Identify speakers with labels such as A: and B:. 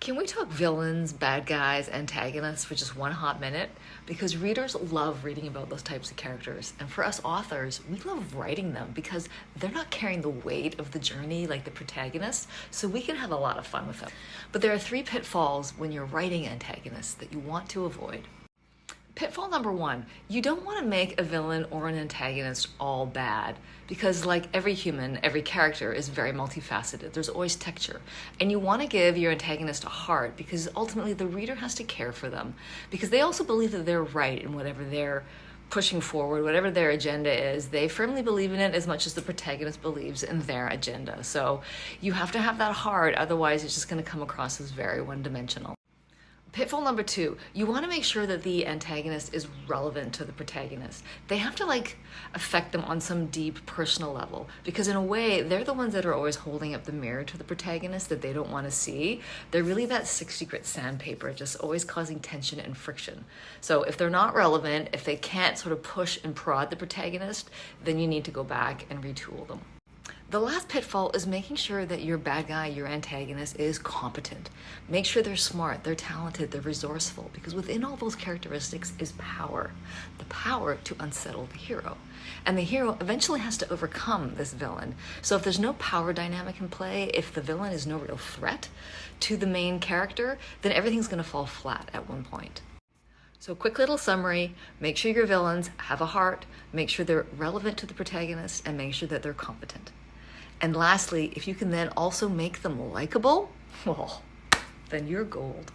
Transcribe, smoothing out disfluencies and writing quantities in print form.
A: Can we talk villains, bad guys, antagonists for just one hot minute? Because readers love reading about those types of characters. And for us authors, we love writing them because they're not carrying the weight of the journey like the protagonist, so we can have a lot of fun with them. But there are 3 pitfalls when you're writing antagonists that you want to avoid. Pitfall number 1, you don't want to make a villain or an antagonist all bad because like every human, every character is very multifaceted. There's always texture. And you want to give your antagonist a heart because ultimately the reader has to care for them because they also believe that they're right in whatever they're pushing forward, whatever their agenda is. They firmly believe in it as much as the protagonist believes in their agenda. So you have to have that heart, otherwise it's just going to come across as very one-dimensional. Pitfall number 2, you want to make sure that the antagonist is relevant to the protagonist. They have to affect them on some deep personal level because in a way, they're the ones that are always holding up the mirror to the protagonist that they don't want to see. They're really that 6-secret sandpaper, just always causing tension and friction. So if they're not relevant, if they can't sort of push and prod the protagonist, then you need to go back and retool them. The last pitfall is making sure that your bad guy, your antagonist, is competent. Make sure they're smart, they're talented, they're resourceful, because within all those characteristics is power. The power to unsettle the hero. And the hero eventually has to overcome this villain. So if there's no power dynamic in play, if the villain is no real threat to the main character, then everything's going to fall flat at one point. So quick little summary, make sure your villains have a heart, make sure they're relevant to the protagonist, and make sure that they're competent. And lastly, if you can then also make them likable, well, then you're gold.